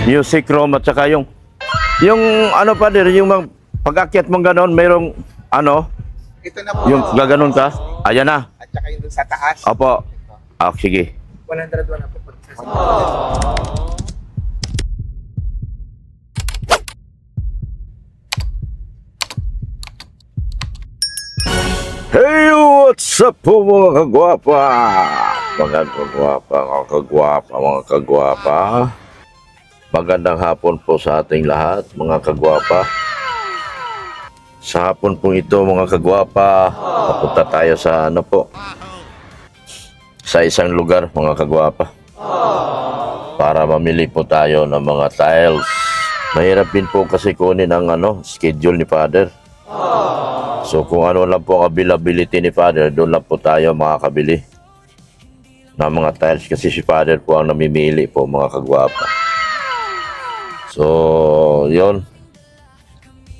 music room at saka yung ano pa din, yung pag-akyat mong ganon, mayroong ano, Ito na po. yung gaganon ka. Ayan na. At saka yung dun sa taas. Opo. Ah, sige. 101 na po. Pag Hey, what's up po mga kagwapa? Mga kagwapa. Magandang hapon po sa ating lahat, mga kagwapa. Sa hapon po ito, mga kagwapa, papunta tayo sa ano po, sa isang lugar, mga kagwapa, para mamili po tayo ng mga tiles. Mahirap din po kasi kunin ang schedule ni Father. So kung ano lang po ang availability ni Father, doon lang po tayo makakabili ng mga tiles kasi si Father po ang namimili po, mga kagwapa. So yon,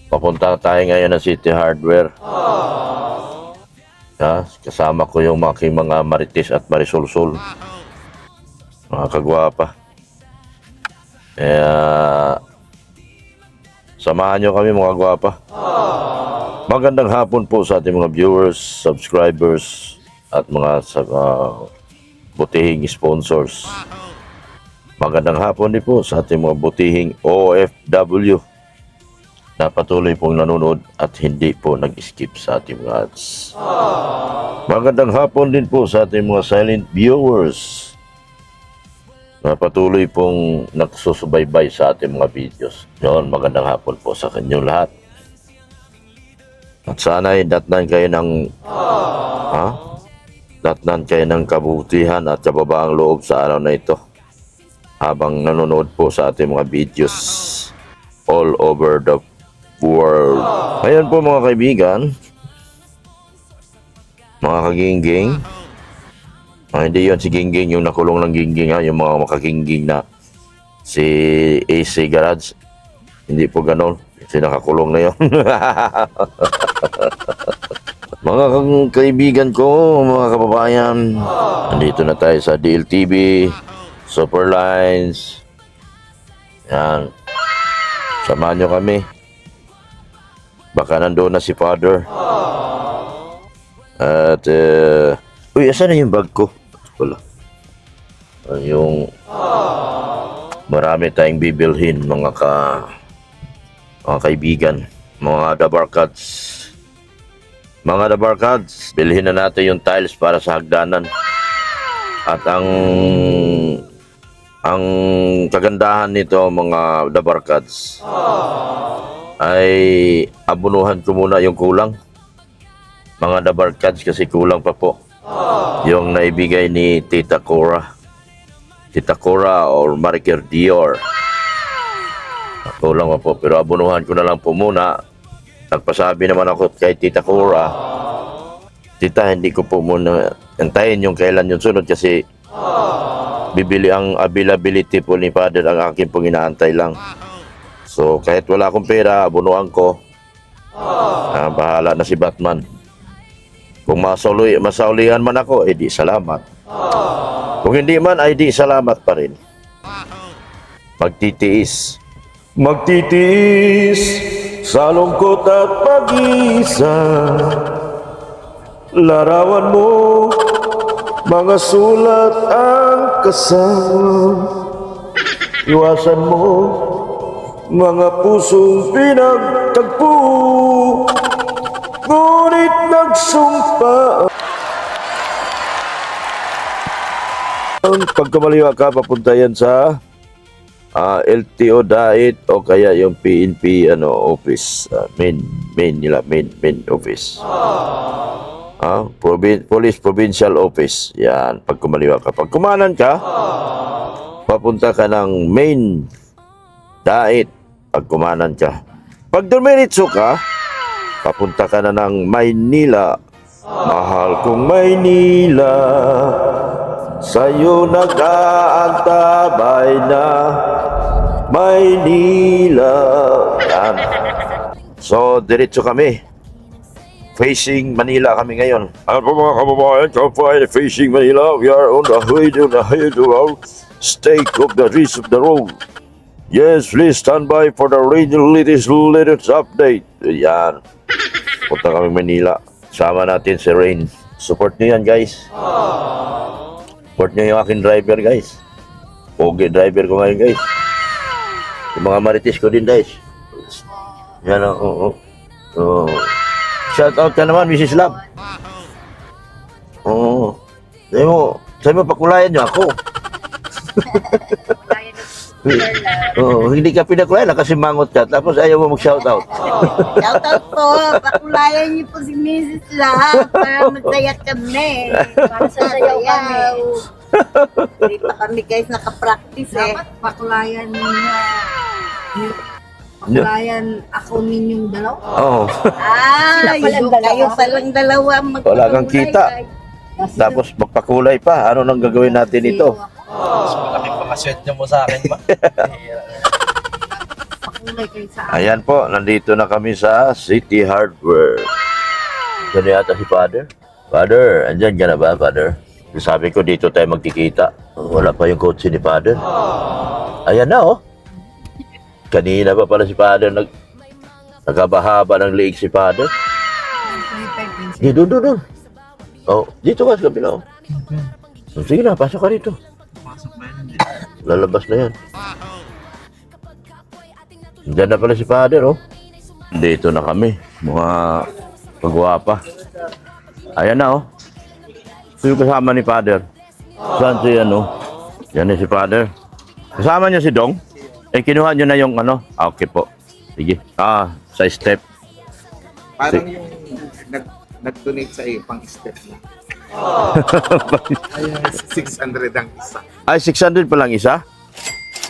papunta tayo ngayon ng City Hardware. Kasama ko yung aking mga Marites at Marisulsul, mga kagwapa. Samahan nyo kami, mga kagwapa. Magandang hapon po sa ating mga viewers, subscribers, at mga butihing sponsors. Magandang hapon din po sa ating mga butihing OFW na patuloy pong nanonood at hindi po nag-skip sa ating mga ads. Magandang hapon din po sa ating mga silent viewers na patuloy pong nagsusubaybay sa ating mga videos. Yon, magandang hapon po sa kanyang lahat. At sana'y datnan kayo ng datnan kayo ng kabutihan at kababaang loob sa araw na ito habang nanonood po sa ating mga videos all over the world. Ngayon po, mga kaibigan, mga kagingging, hindi yon si Gingging yung nakulong ng Gingging, yung mga makagingging na si AC Garage, hindi po ganon. Kasi nakakulong na yun. Mga kaibigan ko, mga kababayan, nandito na tayo sa DLTV, Superlines. Yan. Samahan nyo kami. Baka nandoon na si Father. At, uy, asan na yung bag ko? Wala. Yung marami tayong bibilhin, mga kaibigan, mga dabarkads. Mga dabarkads, bilhin na natin yung tiles para sa hagdanan. At ang kagandahan nito, mga dabarkads, ay abunuhan ko muna yung kulang. Mga dabarkads, kasi kulang pa po yung naibigay ni Tita Cora. Tita Cora or Mariker Dior. Kulang pa po, pero abunuhan ko na lang po muna. Nagpasabi naman ako kay Tita Cora, Tita, hindi ko po muna antayin yung kailan yung sunod kasi bibili ang availability po ni Father, ang akin pong inaantay lang. So kahit wala akong pera, abunuhan ko. Bahala na si Batman. Kung masaulihan man ako, di salamat. Kung hindi man, ay di salamat pa rin. Magtitiis sa lungkot at pag-isa. Larawan mo, mga sulat ang kasama. Iwasan mo, mga pusong pinagtagpo. Ngunit nagsumpa. Pagkamaliwa ka, papunta yan sa LTO Diet o kaya yung PNP office, main office. Police Provincial Office. Yan, pag kumaliwa ka. Pag kumanan ka, papunta ka ng main Diet. Pag kumanan ka. Pag dumiritso ka, papunta ka na ng Maynila. Mahal kong Maynila, sa'yo nag-aantabay na Maynila. Yan. So, diretso kami. Facing Manila kami ngayon. Ano po mga kababayan, facing Manila. We are on the way to our stake of the reach of the road. Yes, please stand by for the latest update. Yan. Punta kami Manila. Sama natin si Rain. Support nyo yan, guys. Support nyo yung aking driver, guys. Okay, driver ko ngayon, guys. Yung mga marites ko din, guys. Yan, oo. Shout out ka naman, Mrs. Love. Oo. Sabi mo, pakulayan nyo ako. Hindi ka pinakulayan kasi mangot ka. Tapos ayaw mo mag-shout out. Shoutout po, pakulayan niyo po si Mrs. Love para masaya kami. Para sa sayaw kami. Hindi pa kami guys nakapractice eh. Dapat pakulayan ninyo. Pakulayan ako ninyong dalawa. Oo. Kayo palang dalawa magpakulay. Wala kang kita. Tapos magpakulay pa. Ano nang gagawin natin ito? Malaking pamaswerte mo sa akin ba? Pakulay kayo sa akin. Ayan po, nandito na kami sa City Hardware. Diyan yata si Father. Father, andyan ka na ba, Father? Sabi ko dito tayo magkikita. Wala pa yung kotse ni Father. Ayan na, oh. Kanina pa pala si Father nagkabahaba ng leeg si Father. Doon. Oh, dito ka sa kabila, oh. Sige na, pasok ka dito. Lalabas na yan. Diyan na pala si Father, oh. Dito na kami. Mga pagwapa. Ayan na, oh. Ito yung kasama ni Father. Saan si ano? Yan si Father. Kasama niya si Dong. Kinuha niyo na yung ano? Okay po. Sige. Sa step. Parang yung nag-donate sa iyo, pang step na. 600 ang isa. Ay, 600 pa lang isa?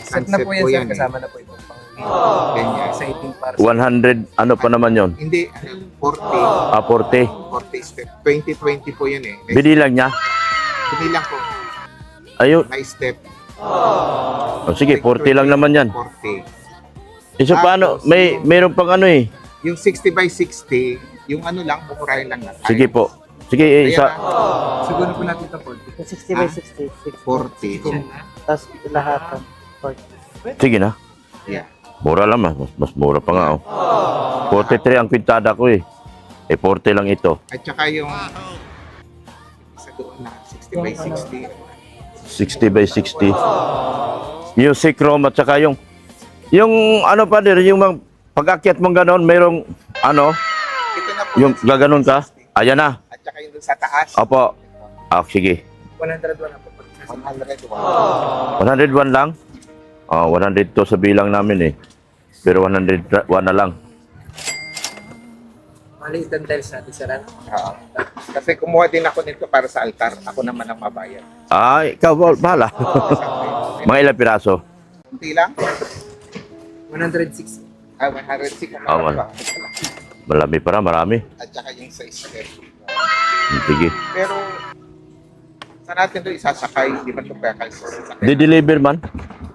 Set na po yan, sir. eh. Kasama na po ito. Ganyan. Exciting para 100, ano pa naman yon? Hindi, 40. 40. 40 step. 2020 po yun eh. Binilang niya? Binilang po. Ayun. Na step. Sige, 40 lang naman yan. 40. So, paano? Mayroon pang ano eh. Yung 60 by 60, yung ano lang, bukurahin lang natin. Sige po. Sige, isa. siguro po natin ito po. 60 by 60. 40. Tapos lahat. Sige na. Yeah. Mura lang, mas mura pa nga, oh. 43 ang kwintada ko eh. 40 lang ito. At saka yung sa doon na 60 by 60. 60 by 60. Music room at saka yung ano pa din, yung pag-akyat mong ganon, mayroong ano, Ito na po yung gaganon ka. Ayan na. At saka yung doon sa taas. Opo. Sige. 101 na po. 101. 101 lang. 100 to sa bilang namin eh. Pero 101 na lang. Maliit ang tiles natin, sir. Ano? Oo. Kasi kumuha din ako nito para sa altar. Ako naman ang mabayad. Ikaw, bahala. Mga ilang piraso? Kunti lang. 106. 106 Ah, wala. Marami para, marami. At saka yung sa step. Sige. Pero sa natin doon isasakay, di ba ito kaya kayo sasakay? Di-deliver man?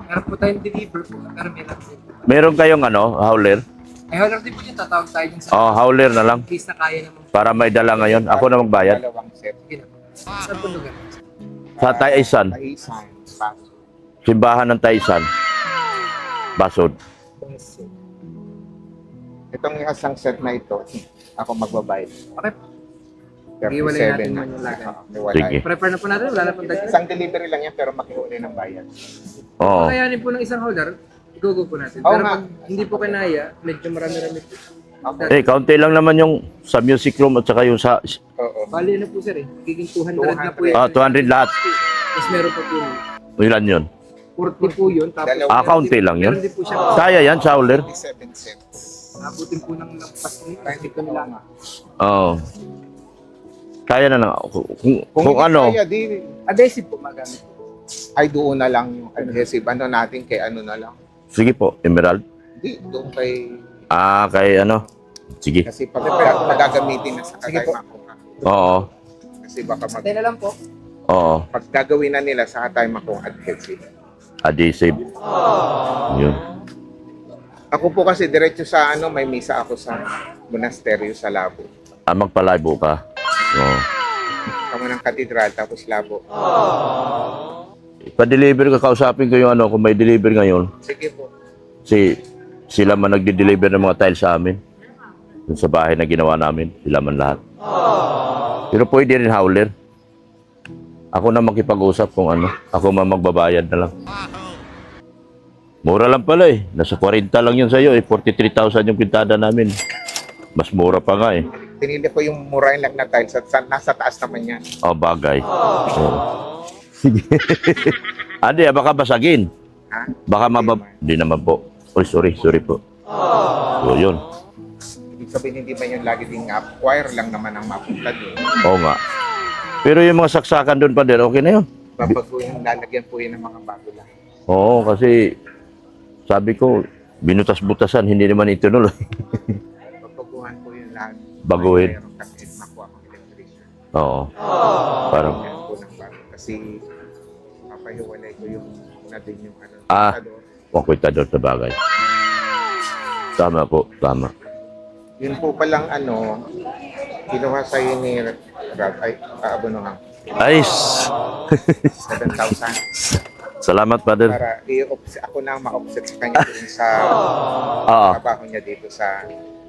Meron po tayong deliver po. Pero may lang din po. Meron kayong ano, hauler? Ay, wala din po yun. Tatawag tayo dun sa Hauler na lang. case na kaya naman. Para may dala ngayon. Ako na magbayad. Dalawang set. Sige na po. Saan po lugar? Sa Taisan. Taisan, Paso. Simbahan ng Taisan. Basod. Itong isang set na ito, ako magbabayad. Okay po. Iiwalay natin naman yung lagay. Sige. Prepare na po natin. Wala na pong dagdag. Isang delivery lang yan pero makiuli ng bayad. Oo. Kayanin po ng isang holder, i-go po natin. Oo Pero nga. pag hindi po kinaya, medyo marami-rami po. Kaunti lang naman yung sa music room at saka yung sa... Oo. Bali na po sir eh. Giging 200 na po yun. 200 lahat. Tapos meron pa po yun. Ilan yun? 40 po yun. Tapos Dalawa. Kaunti lang yun. meron din po siya. Kaya yan sa hauler. 27 sets. Abutin po ng lampas ni Hindi ko lang. Oo. Kaya na lang. Kung hindi ano. kaya, di, adhesive po magamit. ay doon na lang yung adhesive. Ano natin kay ano na lang. Sige po, Emerald. Hindi, doon kay... Kay ano. Sige. Kasi pag magagamitin na sa kagay makuha. Oo. Kasi baka Tayo na lang po. Oo. pag gagawin na nila sa tayo makuha adhesive. Adhesive. Yun. Ako po kasi diretso sa ano, may misa ako sa monasteryo sa Labo. Magpalibo ka. Oo. Kamo ng katedral tapos Labo. Pa-deliver ka, kausapin ko yung ano, kung may deliver ngayon. Sige po. Kasi sila man nagde-deliver ng mga tiles sa amin. Dun sa bahay na ginawa namin, sila man lahat. Pero pwede rin howler. Ako na makipag-usap kung ano. Ako man magbabayad na lang. Mura lang pala eh. Nasa 40 lang yun sa'yo eh. 43,000 yung pintada namin. Mas mura pa nga eh. Pinili ko yung murahin lang na tiles at nasa taas naman yan. Oh, bagay. Oo. Sige. Andi, baka basagin. Ha? Baka Hindi naman po. Oh, sorry po. So, yun. Ibig sabihin hindi ba yun lagi ding wire lang naman ang mapunta doon. Oo nga. Pero yung mga saksakan doon pa din, okay na yun. Babago yung lalagyan po yun ng mga bago lang. Oo, kasi sabi ko, binutas-butasan, hindi naman itunuloy. Babaguhan po yun lahat. Baguhin. Meron kasi makuha akong electrician. Oo. Parang, Yan po ng bago. Kasi papahiwalay ko yung na din yung ano. Ah. doon. wakwitador sa bagay. Tama po, tama. Yun po palang ano, kinuha sa ni Rab, ay, aabonohan. Ay, 7,000 salamat, Father. para ako na ma-offset sa kanya dun sa Oo. trabaho niya dito sa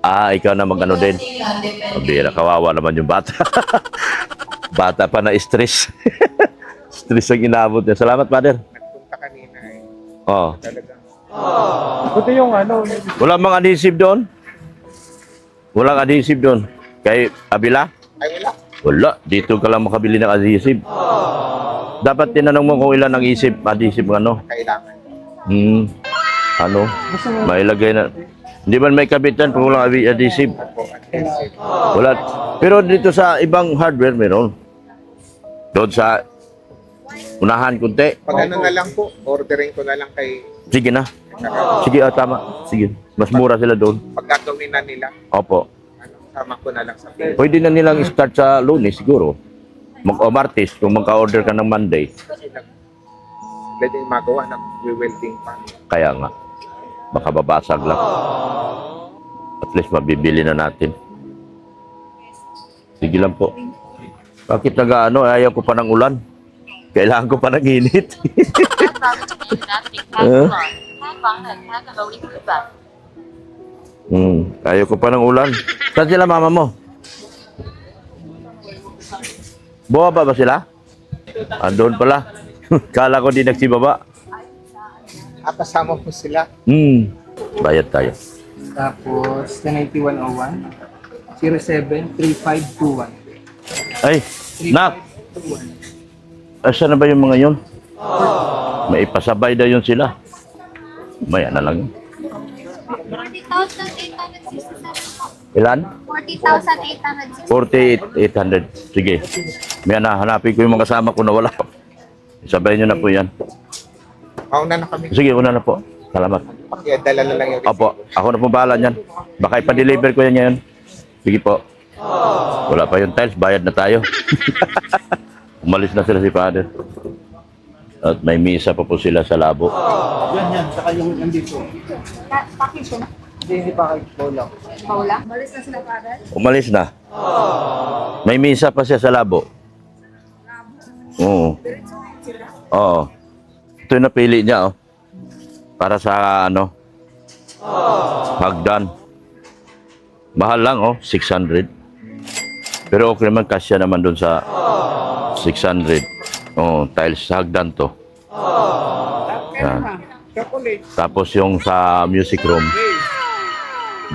Ikaw na mag-ano din. Mabira, kawawa naman yung bata. Bata pa na stress. Stress ang inabot niya. Salamat, Father. nagpunta kanina eh. Oo. Talagang Buti yung ano, Wala mang adhesive doon? Walang adhesive doon. Kay Abila? ay wala. Wala. Dito ka lang makabili ng adhesive. Dapat tinanong mo kung ilan ang adhesive ano. Kailangan. Ano? Mailagay na. Hindi man may kabitan kung walang adhesive. Ako, adhesive. Wala. Pero dito sa ibang hardware meron. Doon sa unahan kunti. Pag ano na lang po, ordering ko na lang kay Sige na. Sige, tama. Sige. Mas mura sila doon. pag gagawin na nila, Opo. ano, sama ko na lang sa page. Pwede na nilang start sa Lunes siguro. O Martes kung magka-order ka ng Monday. Kasi pwede yung magawa ng welding pa. Kaya nga. Baka babasag lang. At least mabibili na natin. Sige lang po. Bakit nag-ano? Ayaw ko pa ng ulan. Kailangan ko pa ng init. Ayaw ko pa ng ulan. Saan sila mama mo? Buwaba ba sila? Andun pala. Kala ko di nagsibaba. Kasama mo sila. Bayad tayo. tapos 108101 073521. Ay, nak! Asa na ba yung mga yun? May ipasabay na yun sila. Maya na lang yun. 40,867 po. Ilan? 40,867. 48,800. Sige. May hanapin ko yung mga kasama ko na wala. Sabayin nyo na po yan. Mauna na kami. Sige, una na po. Salamat. Dala na lang yung Opo, ako na po bahala niyan. Baka ipa-deliver ko yan ngayon. Sige po. Wala pa yung tiles, bayad na tayo. Umalis na sila si Father. At may misa pa po sila sa labo. Yan, saka yung nandito. Pakit ko na. Hindi pa kay Bola. Paula? Malis na sila para. Umalis na. May misa pa siya sa labo. Oo. Oo. Ito yung napili niya, oh. Para sa, ano, hagdan. Mahal lang, oh. 600. Pero okay naman, kasya naman dun sa 600. Oh, tiles sa hagdan to. Yan. Tapos yung sa music room.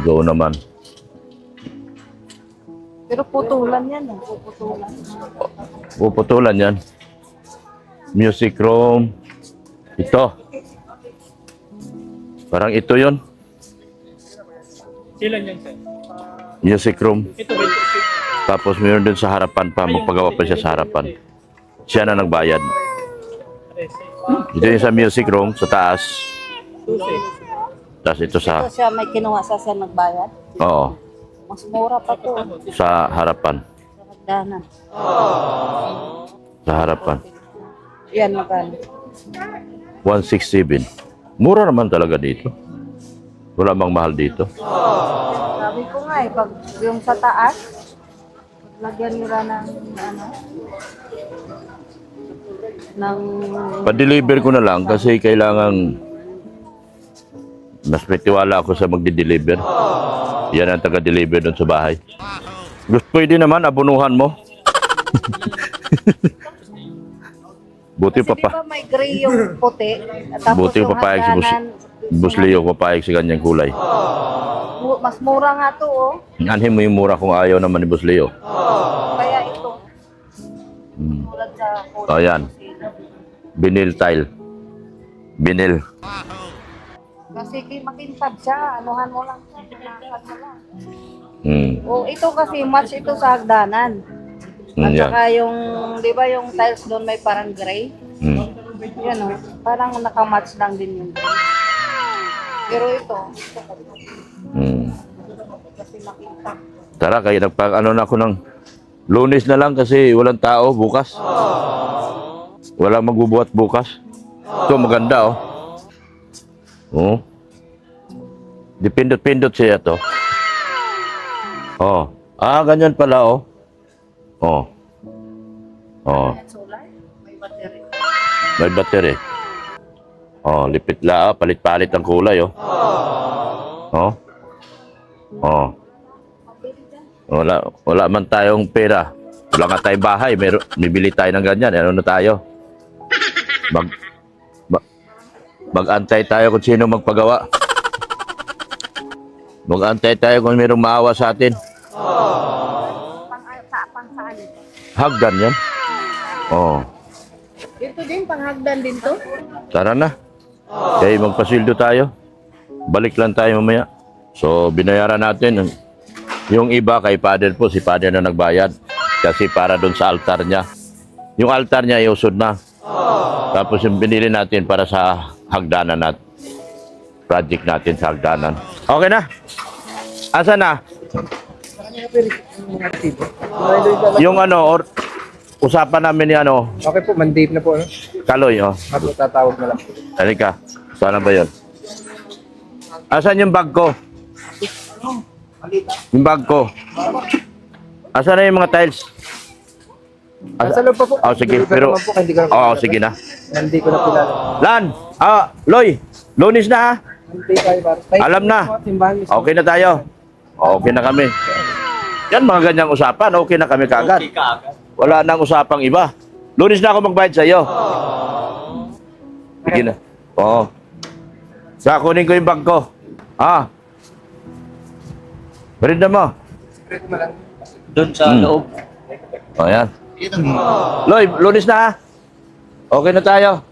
Go naman. Pero putulan yan. Putulan. Puputulan yan. Music room. Ito. Parang ito yon. Ilan yan, sir? Music room. Ito ba ito? Tapos mayroon din sa harapan pa. Magpagawa pa siya sa harapan. Siya na nagbayad. Dito yung sa music room, sa taas. Tapos ito sa, Ito siya may kinuha sa siya nagbayad. oo, Mas mura pa to. sa harapan. Sa hagdanan. Sa harapan. Yan, magkano? 167. Mura naman talaga dito. Wala bang mahal dito. Sabi ko nga pag yung sa taas, lagyan nila ng Pa-deliver ko na lang kasi kailangan Mas may tiwala ako sa magdi-deliver. Yan ang taga-deliver doon sa bahay. Gusto pwede naman, abunuhan mo. Buti pa Kasi di ba may gray yung puti? Tapos Buti yung papayag si hagdanan, Boss Leo, papayag sa ganyang kulay. mas mura nga to, oh. Anhin mo yung mura kung ayaw naman ni Boss Leo. Kaya ito. Hmm. Tulad sa O yan, vinyl tile. Vinyl. Kasi makintab siya, anuhan mo lang. Nakakad mo lang. Hmm. Oh, ito kasi match ito sa hagdanan. At Yan. saka yung, di ba yung tiles doon may parang gray? Hmm. Yan oh, parang nakamatch lang din yung gray. Pero ito Hmm. kasi makintab. Tara, kaya nagpag-ano na ako ng Lunes na lang kasi walang tao bukas. Walang magbubuhat bukas. Ito maganda oh. Oh. Dipindot-pindot siya to. Oh. Ah, ganyan pala oh. Oh. Oh. Yan solar, may battery. May battery. Oh, lipit la, palit-palit ang kulay oh. Oh. Oh. Wala man tayong pera. Wala nga tayong bahay, bibili tayo ng ganyan. Ano na tayo? Mag-antay tayo kung sino magpagawa. Mag-antay tayo kung mayroong maawa sa atin. Pang saan ito? Hagdan yan. Oh. Dito din, panghagdan din to. Tara na. Kaya magpasildo tayo. Balik lang tayo mamaya. So, binayaran natin. Yung iba kay Father po, si Father na nagbayad. Kasi para doon sa altar niya. Yung altar niya, iusod na. Tapos yung binili natin para sa hagdanan natin. Project natin sa hagdanan. Okay na? Asa na? Yung ano, usapan namin ni ano, Okay po, mandate na po. No? Kaloy, oh. Ako tatawag na lang. Halika. Saan ba yun? Asan yung bag ko? Yung bag ko. Asan na yung mga tiles? Nasa loob pa po. Oh, sige. Deliver Pero, naman po, hindi ko na oh, sige na. Hindi ko na kilala. Lan! Loy! Lunis na ha? Hindi tayo para. Alam na. Okay na tayo. Okay na kami. Yan mga ganyang usapan. Okay na kami kagad. Wala nang usapang iba. Lunis na ako magbayad sa iyo. Sige na. Oo. Sa kunin ko yung bag ko. Berinda mo. Doon sa loob. O yan. Loy, lunis na ha? Okay na tayo.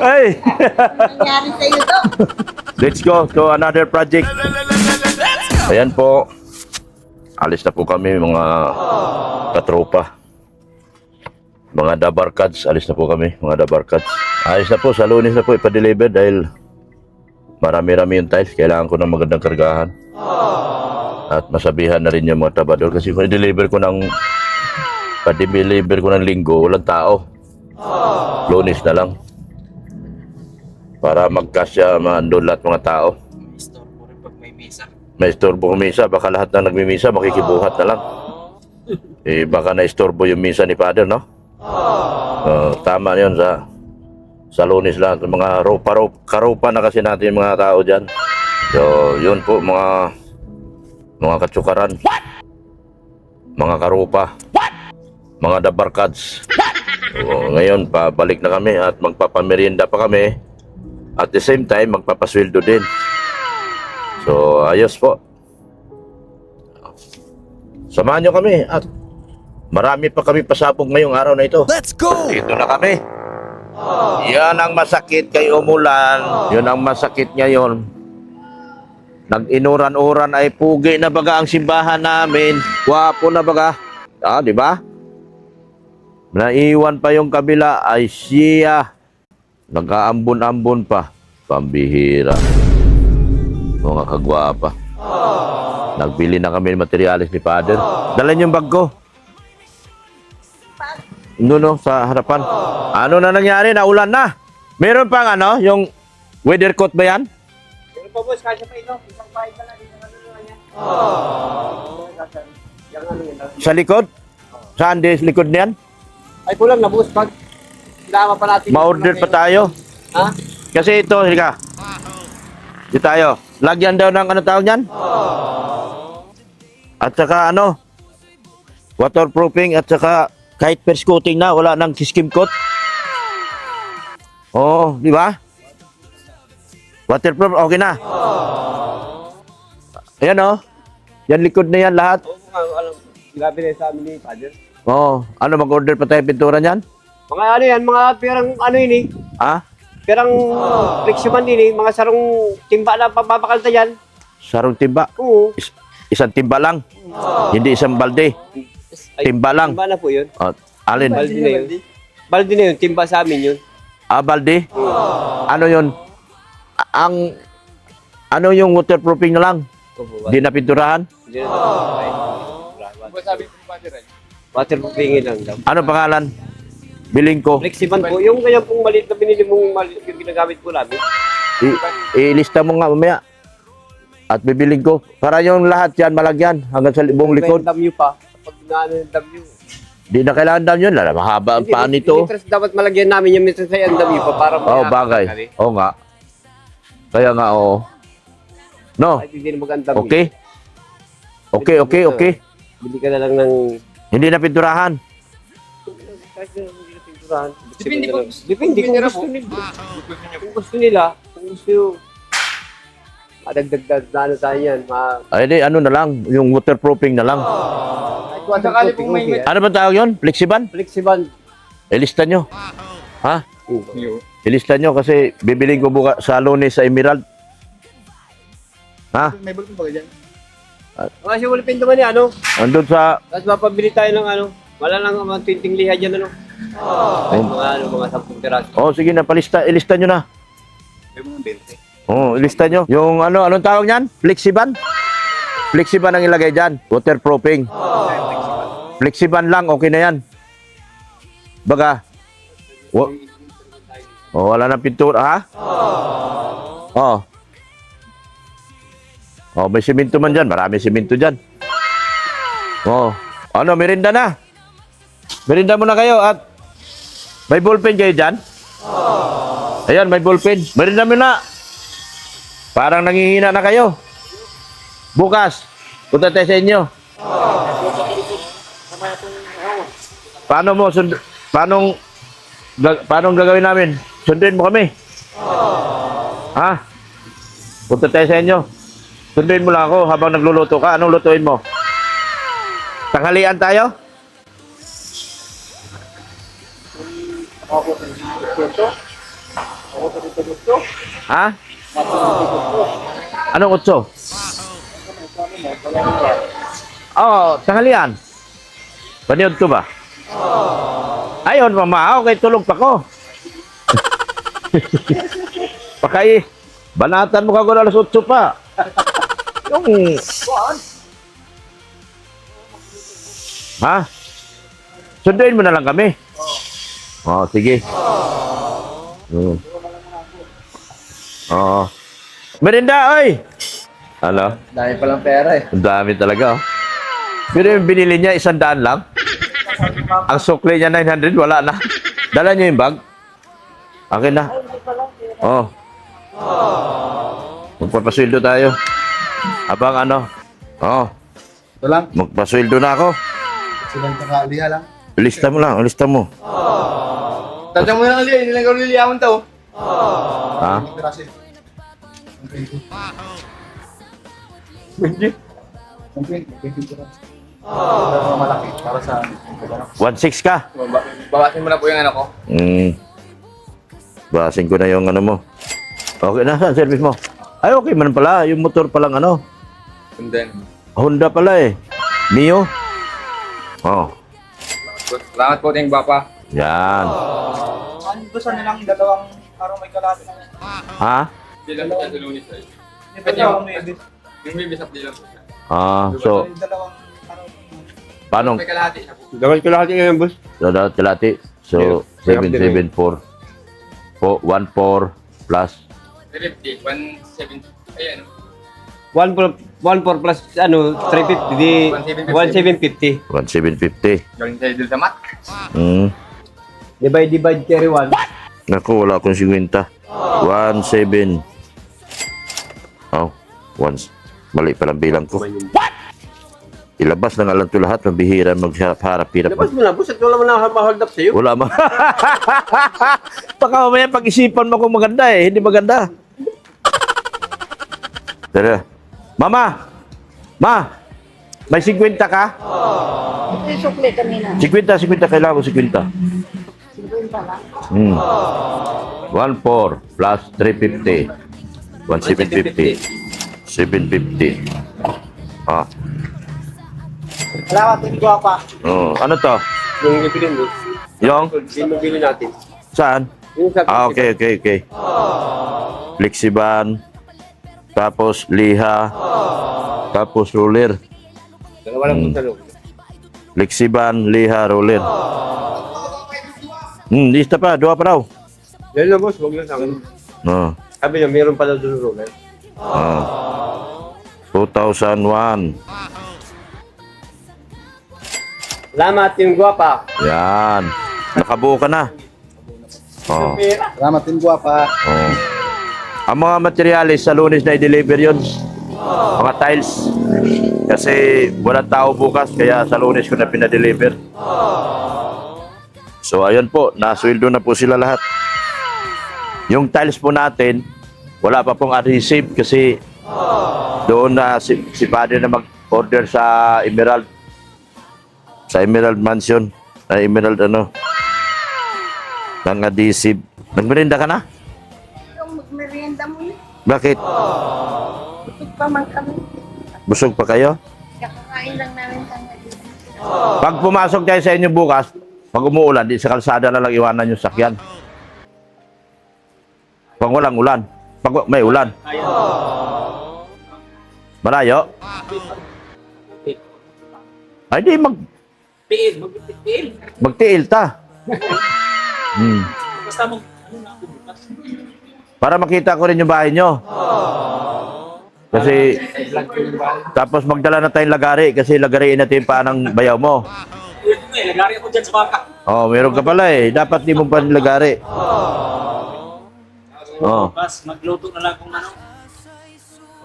Hey! Nangyari sa'yo to. Let's go to another project. Ayan po. Alis na po kami mga katropa. Mga dabarkads. Alis na po kami mga dabarkads. Alis na po. Sa Lunes na po ipa-deliver dahil marami-rami yung tiles. Kailangan ko ng magandang kargahan. At masabihan na rin yung mga tabador. Kasi kung i-deliver ko ng pa-deliver ko ng linggo, walang tao. Lunes na lang. Para magkasya doon lahat mga tao. May istorbo kung misa. Baka lahat na nagmimisa, makikibuhat na lang. Eh, baka na-istorbo yung misa ni Father, no? Tama yun sa Lunes lang. Mga karupa na kasi natin yung mga tao dyan. So, yun po, mga katsukaran. Mga karupa. Mga dabarkads. So, ngayon, pabalik na kami at magpapamerienda pa kami. At the same time, magpapasweldo din. So, ayos po. Samahan nyo kami at marami pa kami pasabog ngayong araw na ito. Let's go! Dito na kami. Yan ang masakit kay Umulan. Yun ang masakit ngayon. Nag-inuran-uran ay pugi na baga ang simbahan namin. Wapo na baga. Di ba? Naiwan pa yung kabila ay siya. Nag-aambon-ambon pa. Pambihira. Mga kagwapa. Nagbili na kami ng materialis ni Father. Dala niyo yung bag ko. No, sa harapan. Ano na nangyari? Naulan na. Meron pang ano? Yung weather coat ba yan? Meron pa boss, kasya pa ito. Isang pahay pa lang. Isang ano yan. Sa likod? Saan din likod niyan? Ay, kulang na boss. Pag Sinama pa natin. Ma-order pa tayo. Ha? Kasi ito, halika. Di tayo. Lagyan daw ng ano tawag yan? At saka ano, waterproofing at saka kahit first coating na, wala nang skim coat. Oo, di ba? Waterproof, okay na. Ayan oh. Yan likod na yan lahat. Oo, alam. Grabe na sa amin ni Father. Oo. Ano, mag-order pa tayo pintura niyan? Mga ano yan, mga perang ano yun eh. Ha? Perang fleximan din eh. Mga sarong timba na papapakalta yan. Sarong timba. Oo. Isang timba lang. Hindi isang balde. Ay, Timba lang. Timba na po yun. Oh, alin? Baldi na yun. Baldi na yun. Timba sa amin yun. Ah, balde? Ano yun? Ang... Ano yung waterproofing na lang? Opo, Di na pinturahan? Hindi na waterproofing lang daw. Ano pangalan? Biling ko. Fleximan po. Yung ganyan pong maliit na binili mong maliit yung ginagamit po namin. Ilista mo nga mamaya. At bibiling ko. Para yung lahat yan malagyan hanggang sa buong likod. Dam nyo pa. Pag naano yung dam nyo. Di na kailangan daw yun. Mahaba ang paan nito. Mitras dapat malagyan namin yung mitras ay ang dam nyo pa para Oo, bagay. Oo nga. Kaya nga, oo. No? Ay, hindi na magandam. Okay? Okay. Bili ka na lang ng... Hindi na pinturahan. Kahit na hindi na pinturahan. Depende kung gusto nila. Kung gusto nila, kung gusto yung... Madagdag na ano tayo yan. Ay, di, ano na lang. Yung waterproofing na lang. Sakali kung may... Ano ba tawag yun? Flexiban? Flexiban. Ilista nyo. Ha? Ilista nyo kasi bibiling ko buka sa Lunes sa Emerald. Ha? May bulto ba dyan? Mga siya wala pinto man yan, ano? Andun sa... Tapos mapabili tayo ng ano. Wala lang mga 20 liha dyan, ano? Ay, mga ano, mga 10 piraso. Oh, sige na, palista. Ilista nyo na. May mga 20. Oh, ilista nyo. Yung ano, anong tawag niyan? Flexiban? Flexiban ang ilagay dyan. Waterproofing. Flexiban lang, okay na yan. Baga. Wala na pintura, ha? Oh. Oh, may simento man dyan. Marami simento dyan. Oh. Ano, merinda na. Merinda muna kayo at may ballpen kayo dyan? Ayan, may ballpen. Merinda muna. Parang nangihina na kayo. Bukas, punta tayo sa inyo. Paano gagawin namin? Sundin mo kami. Ha? Punta tayo sa inyo. Sundin mo lang ako habang nagluluto ka. Anong lutuin mo? Tanghalian tayo? Ha? Anong utso? Oo, tanghalian. Paniod ko ba? Ayun, mama. Okay, tulog pa ko. Pakay, banatan mo ka ko alas 8 pa. Yung... Ha? Sunduin mo na lang kami. Oh, sige. Oh. Merinda, oy! Ano? Dahil palang pera eh. Ang dami talaga, oh. Pero yung binili niya, 100 lang. Ang sukli niya, 900, wala na. Dala niyo yung bag? Akin na. Oh. Magpapasweldo tayo. Abang ano? Oh. Ito lang. Magpasweldo na ako. Silang kakaliha lang. Lista mo lang, lista mo. Tadya mo na lang liha. Hindi lang gawin liliyaman to. Ha? Pirasin. Malaki para sa 1.6 ka? bawasin mo na po yung ano ko. Basin ko na yung ano mo. Okay na, saan service mo? Ay, okay man pala. Yung motor palang ano. And then, Honda pala eh. Mio? Oh, salamat po tayong bapa. yan. Ano gusto nilang dalawang araw may kalahati na? Ha? Bilang sa lunis ay. Dalawang may Yung may bisap nila po. So, dalawang araw. paano? May kalahati siya po. Dawal ko lahat ngayon, boss. Dada kalati. So, 774. 14 plus 350, 170. Ayan. 1.4 plus ano 350 di 1750. 1750. Galing tayo dun sa mat. Divide carry 1. Naku, wala akong 50. 1, 7. Oh, once. Mali palang bilang ko. Ilabas na nga lang ito lahat. Mabihira magharap-harap-hirap. Labas mo na, boss. At wala mo na ma-hold up sa'yo. Wala ma. Baka mamaya pag-isipan mo kung maganda eh. Hindi maganda. Tara. Mama! Ma! May 50 ka? Ito yung sukli kanina. 50. Kailangan ko 50. 50 lang. 1,4 plus 350. 1,750. 750. Ah. Salamat, hindi ko pa. Oh, ano to? Yung bibili mo. Yung? Yung bibili natin. Saan? Yung sa Ah, okay. Flexiban. Tapos liha. Tapos roller. Dalawa lang po sa loob. Flexiban, liha, roller. Lista pa. 2 pa raw. Yan lang, boss. Huwag lang sa akin. No. Sabi niya, meron pala doon roller. 2001. Salamat, Team Guapa. Yan. Nakabuo ka na. Oh. Salamat, Team Guapa. Oh. Ang mga materialis sa Lunes na i-deliver yun. Mga tiles. Kasi walang tao bukas, kaya sa Lunes ko na pinadeliver. So ayun po, nasweldo na po sila lahat. Yung tiles po natin, wala pa pong adhesive kasi doon na si Padre na mag-order sa Emerald. Sa Emerald Mansion. Emerald ano. Ng adhesive. Nagmerinda ka na? Yung magmerienda mo na. Bakit? Busog pa man kami. Busog pa kayo? Kakakain lang namin tanghali. Pag pumasok tayo sa inyo bukas, pag umuulan, di sa kalsada na lang iwanan yung sakyan. Pag walang ulan. Pag may ulan. Malayo? Ay, di magtiil ta. Basta mo, Para makita ko rin yung bahay nyo. Kasi, tapos magdala na tayong lagari kasi lagariin natin pa ng bayaw mo. lagari ako dyan sa baka. Oh, meron ka pala eh. Dapat di mo pa nilagari. Oh. Bas, magluto na lang kung ano.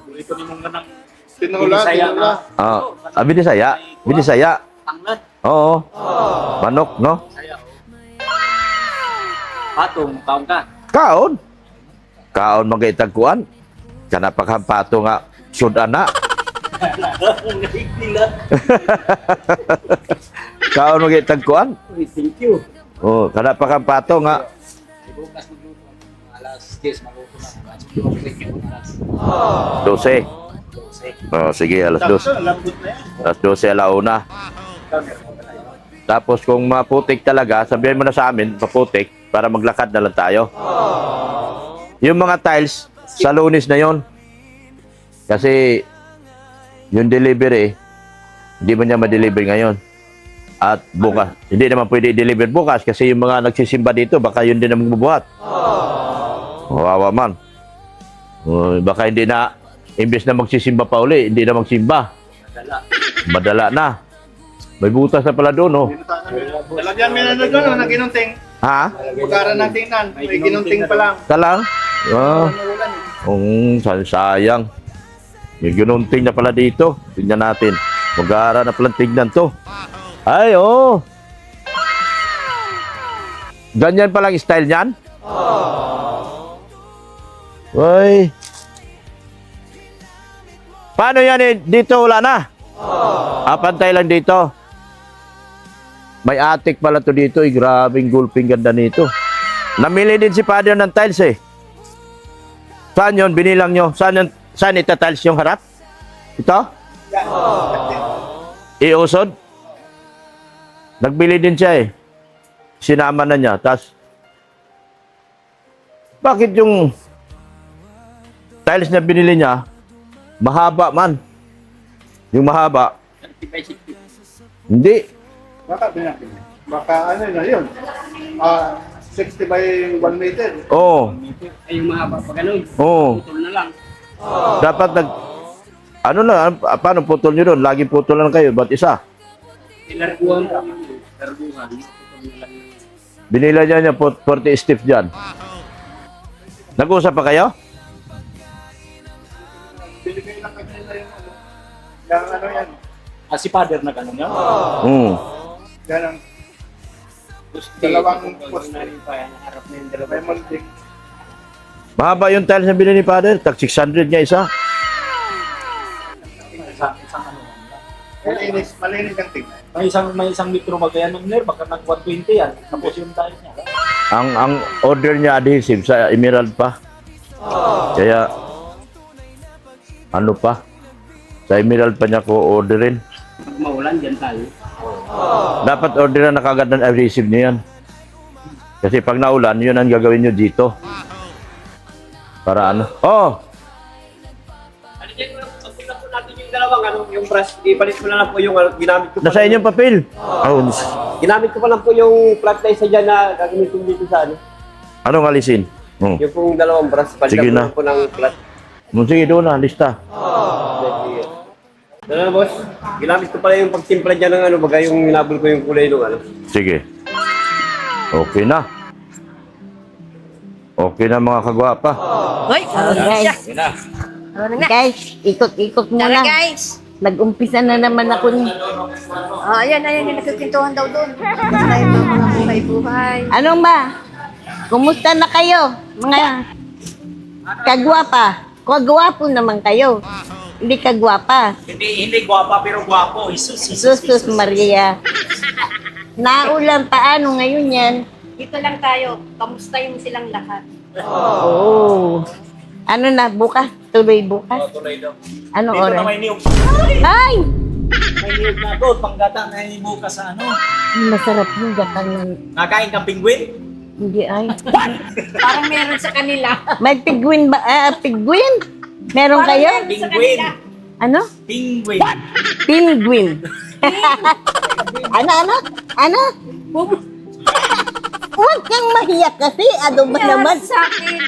Paborito ni mong ganang Tinola. Ah, binisaya. Binisaya. tanglad. Oo. Manok, no? Saya, oh. Patong, kaon ka. Kaon. Kaon magkaitagkuan. Kana paghampato nga sudana. Kaon magkaitagkuan. Thank you. Oh, kana paghampato nga Bukas magluto. Alas 10, magluto na. Alas 12. Oh, sige, alas 12. Lambot na yan. Alas 12 alauna. Tapos kung maputik talaga, sabihin mo na sa amin, maputik, para maglakad na lang tayo. Yung mga tiles, sa Lunes na yon. Kasi, yung delivery, hindi mo niya ma-deliver ngayon. At bukas, hindi naman pwede i-deliver bukas kasi yung mga nagsisimba dito, baka yun din ang magbubuhat. Wawa man. Baka hindi na, imbes na magsisimba pa uli, hindi na magsimba. Madala na. May butas na pala doon, oh. Talagyan mo na doon, naginunting. Ha? Pagkaran ng tingnan, may ginunting pa lang. Talang? Ah. Sayang. May ginunting na pala dito. Tingnan natin. Mag-aara na pala tignan to. Ay, oh. Ganyan palang style niyan? Uy. Paano yan eh? Dito wala na. Pantay lang dito. May attic pala to dito. Grabing gulping ganda nito. Namili din si Padre ng tiles eh. Saan yun? Binilang nyo. Saan ita-tiles yung harap? Ito? Iusod? Nagbili din siya eh. Sinama na niya. Tapos, bakit yung tiles na binili niya, mahaba man? Yung mahaba. Hindi. Baka ano na yun? 60 by 1 meter. Oo. Ay, yung mga pag-ganun. Oo. Putol na lang. Dapat ano na, paano putol nyo doon? Laging putol lang kayo, ba't isa? Ilarguan po yung larguhan. Putol na lang. Binila niya po 40 stiff dyan. Nag-usap pa kayo? Binigay lang kanina yung ano. Yung ano yan. Si father na gano'n yan. Hmm. Yan ang Gusti. Dalawang Kung post. na rin pa yan. Harap na yung dalawa. may molding. Mahaba yung tiles na binili ni Father. Tag 600 niya isa. Isang ano yan. Malinis ang tingnan. May isang metro ba kaya nung ner, baka nag 120 yan. Tapos yung tayo niya. Ang order niya adhesive sa Emerald pa. Kaya ano pa? Sa Emerald pa niya ko orderin. Pag maulan, dyan tayo. Dapat orderan na kagad ng adhesive niya yan. Kasi pag naulan, yun ang gagawin nyo dito. Para ano? Oh! Ano dyan, pagpula po natin yung dalawang, ano, yung brush, ipalit ko na lang po yung, ano, ginamit ko pa. Nasa inyong papel. Oh, Ginamit ko pa lang po yung flat na isa dyan na gagamitin dito sa, ano, anong alisin? Oh. yung pong dalawang brush, Sige palitan na. ko lang po ng flat. Sige doon na, lista. Ano na, boss? Ginamit ko pala yung pagtimpla dyan ng, ano, baga yung hinabol ko yung kulay nung, ano. Sige. Okay na. Okay na mga kagwapa. Hoy, guys. Guys, ikot-ikot muna. guys. Nag-umpisa na naman ako ni... Ayan, yung nagkikintuhan daw doon. Basta yung mga buhay-buhay. Anong ba? Kumusta na kayo? Mga kagwapa. Kagwapo naman kayo. Hindi kagwapa. Hindi gwapa pero gwapo. Sus Maria. Naulan paano ngayon yan? Dito lang tayo. Kamusta yung silang lahat? Oo. Ano na, bukas? Tuloy bukas? Tuloy daw. Anong Dito na oras? may niyog. Ay! May niyog na doon. Panggata na bukas sa ano. Masarap yung gatang ng... Nakain kang penguin? Hindi ay. Parang meron sa kanila. May pigwin ba? Pigwin? Meron kayo? Penguin. Ano? Penguin. Penguin. Ano? Huwag kang mahiyak kasi. Ano ba naman? Sa akin.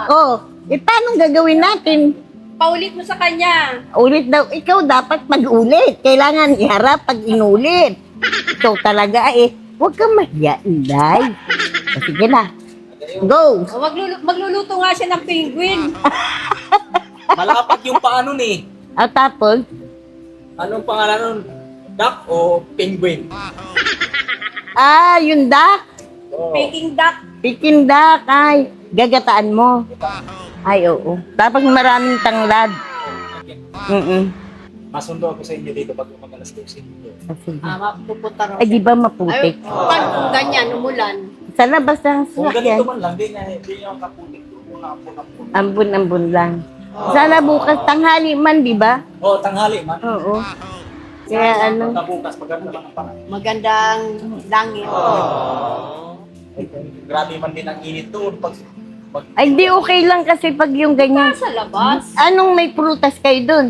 Oh, paano gagawin natin? Paulit mo sa kanya. Ulit daw. Ikaw dapat mag-ulit. Kailangan iharap pag inulit. Ikaw talaga eh. Huwag kang mahiya, Inday. O, sige na. Go! Magluluto nga siya ng penguin. Malapad yung paano ni. At tapos, Anong pangalan nun? Duck o penguin? yung duck. Peking duck. Peking duck. Ay, gagataan mo. Ay, oo. Tapos maraming tanglad. Masundo ako sa inyo dito pag mag-alas 12. Sige. Mapupunta raw Ay, di siya. ba maputik? Paano kung ganyan, umulan? Sa labas ng Kung ganito sasakyan. man lang, hindi yung kaputik doon. Kapon-kapon. Ambon-ambon lang. Sana bukas tanghali man, di ba? Oo, tanghali man. Oo. Kaya ano, Bukas, maganda lang ang panahon. Magandang langit. Grabe man din ang init doon. Pag ay di okay lang kasi pag yung ganyan. Sa labas. Anong may prutas kayo dun?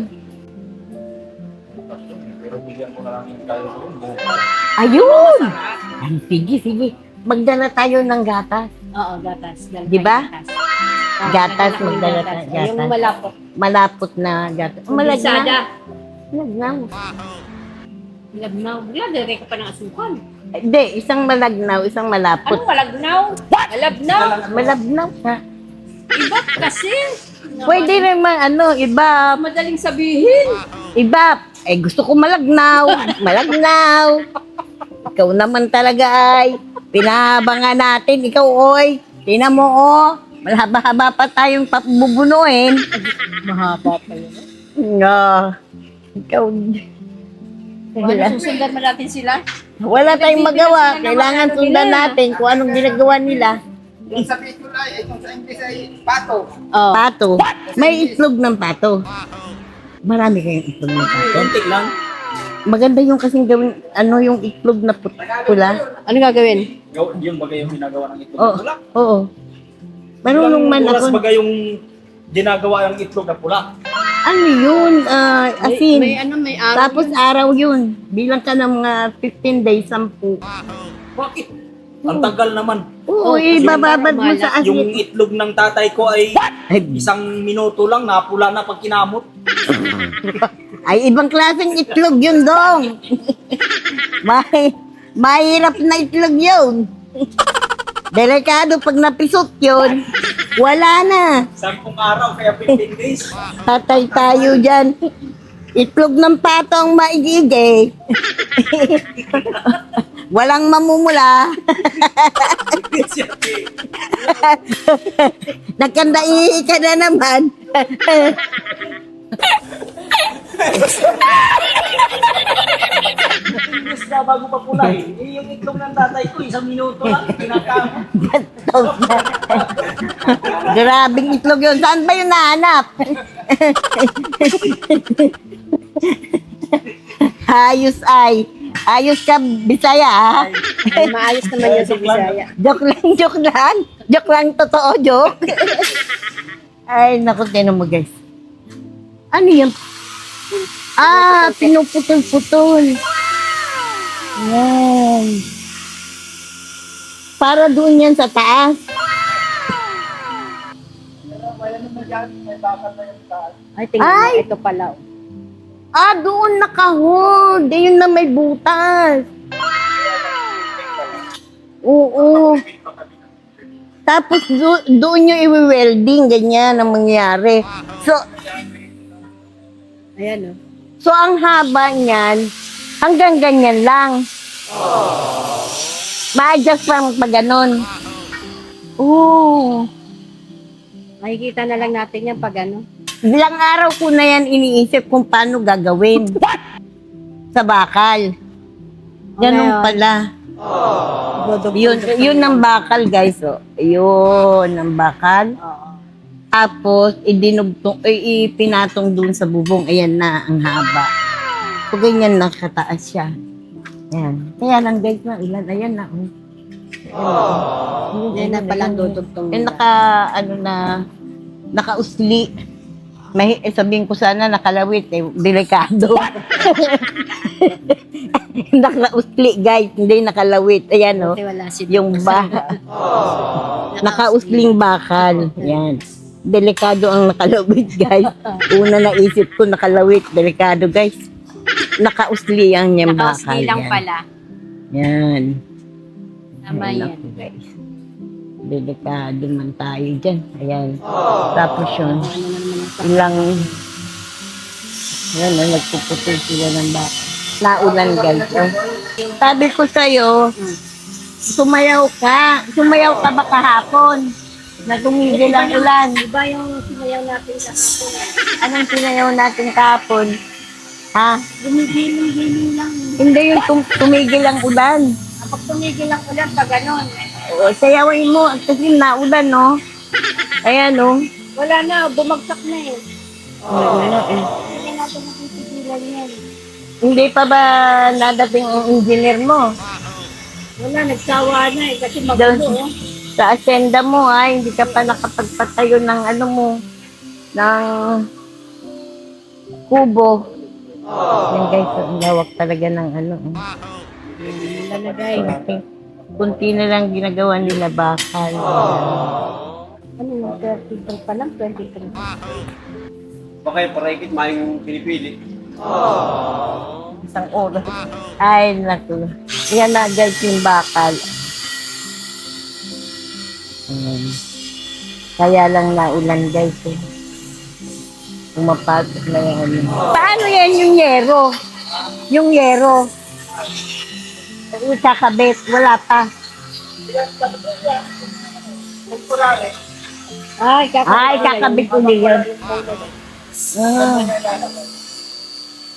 pero bigyan mo na lang yung kayo doon. Ayun! Ay, sige. Magdala tayo ng gatas. Oo, gatas. Di ba? Gatas, magdala tayo. Yung Gatas. malapot. Malapot na gatas. Malagnaw. Malagnaw. Malagnaw. Lagay ka pa ng asukan. Hindi, isang malagnaw, isang malapot. Anong malagnaw? Malabnaw. Malabnaw ka. Iba kasi. Pwede naman, iba. Madaling sabihin. Iba. Gusto ko malagnaw. Malagnaw. Ikaw naman talaga ay. Pinahabangan natin. Ikaw, oy. Tingnan mo, malhaba-haba pa tayong bubunuin. Mahaba pa yun. Ikaw. Susundan mo natin sila. Wala tayong magawa. Kailangan sundan natin kung anong ginagawa nila. Yung sa Bicol ay, kung sa English ay pato. Oh. Pato. May itlog ng pato. Marami kayong itlog ng pato. konti lang. Maganda yung kasing gawin, yung itlog na pula. Ano gagawin? Yung bagay yung ginagawa ng itlog. Oo. Wala. Oo. Marunong man Oras ako. bagay yung ginagawa ng itlog na pula. Ano yun? Asin. May araw. Tapos araw yun. Bilang ka ng mga 15 days, 10. Bakit? Ang tagal naman. Oo, ibababad mo sa Yung asin. itlog ng tatay ko ay Ay, isang minuto lang, napula na pag kinamot. ay, ibang klaseng itlog yun, Dong. Mahirap na itlog yun. Delikado pag napisot yun. Wala na. 10 araw, kaya 15 days. Patay tayo dyan. Itlog ng patong maigigay. Walang mamumula. Nagkandai ka na naman. Imbes na bago pa pulay. Yung itlog ng tatay ko, 1 minuto lang, pinakama. Grabing itlog yun. Saan ba yun nahanap? Ayos ay. Ayos ka, Bisaya, ha? Maayos naman yun sa Bisaya. Joke lang, joke lang. Joke lang, totoo, joke. Ay, naku, tinan mo, guys. Ano yan? Ah, pinuputol-putol. Yan. Para doon yan sa taas. Ay, tingnan Ay! mo, ito pala. Ah, doon nakahold. Yun na may butas. Oo. Tapos doon yung i-welding. Ganyan ang mangyari. So, Ayan, oh. so ang haba niyan, hanggang ganyan lang. Ma-adjust lang pag ganun. Oo. Makikita na lang natin yan pag ano. Ilang araw ko na yan iniisip kung paano gagawin. Sa bakal. Ganun ngayon? pala. Yun ang bakal, guys. Oh. Yun ang bakal. Oo. Tapos, ipinatong dun sa bubong. Ayan na, ang haba. So, ganyan na kataas siya. Ayan. Kaya lang, guys, na ilan. Ayan na. Yan na palang dudugtong Yung nakausli. Sabihin ko sana nakalawit, delikado. Nakausli, guys, hindi nakalawit. Ayan, oh. Kasi wala si Yung nakausling bakal. Yan. Delikado ang nakalawit, guys. Una naisip ko nakalawit. Delikado, guys. Nakausli ang niyang bakal. Nakausli lang yan. pala. Yan. Tama Ayan yan. ako, guys. Delikado man tayo dyan. Ayan. Tapos yun, ilang, yan, nagpuputol sila ng baka. Naulan, guys. Oh. Sabi ko sa'yo, sumayaw ka. Sumayaw ka ba kahapon? Na tumigil ang ulan. Iba yung sinayaw natin kahapon. Anong sinayaw natin kahapon? Ha? Gumigiling-giling lang. Hindi yung tumigil ang ulan. Kapag tumigil ang ulan, pag ganon. O, sayawin mo kasi naulan, no? Ayan, no? Wala na, bumagsak na eh. Ano, eh. Hindi natin napipigilan yan. Hindi pa ba nadating ang engineer mo? Wala, nagsawa na eh. Kasi magulo, oh. Sa asenda mo, ha? Hindi ka pa nakapagpatayo ng ano mo, ng kubo. Yan, guys, ang lawak talaga ng ano. Lalagay. Kunti na lang ginagawa nila bakal. Ano yung 33 pa lang? 23. Baka yung parakit, mayong pinipili. Isang oras. Ay, naku. Yan na, guys, yung bakal. Kaya lang naulan, guys. Eh. Pumapasok na yung ano. Paano yan yung yero? Yung yero. Kakabit, wala pa. Ay, kakabit uli yan. Ah.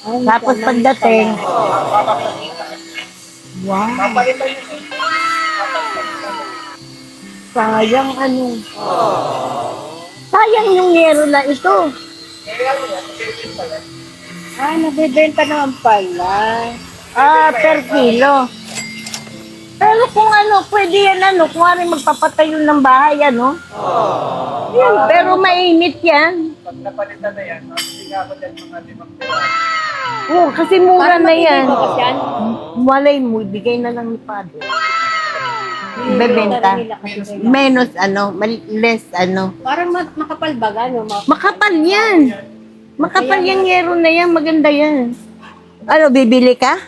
Tapos pagdating, wow. Sayang ano. Sayang yung yero na ito. Ay, nabibenta naman pala. Ah, per kilo. Pero kung ano, pwede yan ano, kung ano magpapatayo ng bahay, ano? Yan, pero mainit yan. Pag napalitan na yan, hindi nga ako dyan mga 5 pera. Oo, kasi mura na yan. Kasi ano, Malay mo, bigay na lang ni Padre. Bebenta. Menos ano, less ano. parang makapal ba gano? Makapal yan. Makapal yung yero na yan, maganda yan. Ano, bibili ka?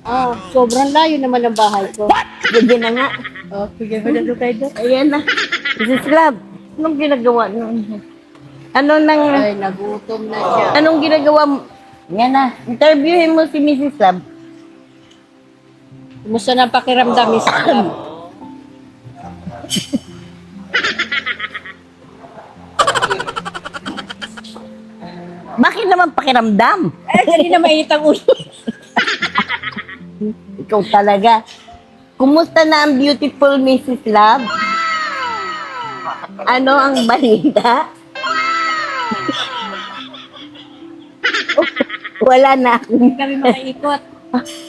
Oh, sobrang layo naman ang bahay ko. Sige na nga. Oh, sige, doon tayo. Ayan na. Mrs. Love, anong ginagawa nun? Ano nang... Ay, nagutom na siya. Anong ginagawa mo? Yan na. Interviewin mo si Mrs. Love. Kumusta na pakiramdam, Miss Love? Bakit naman pakiramdam? Ay, hindi na mainit ang ulo. Ikaw talaga. Kumusta na ang beautiful Mrs. Love? Ano ang balita? Wala na. Hindi kami makaikot.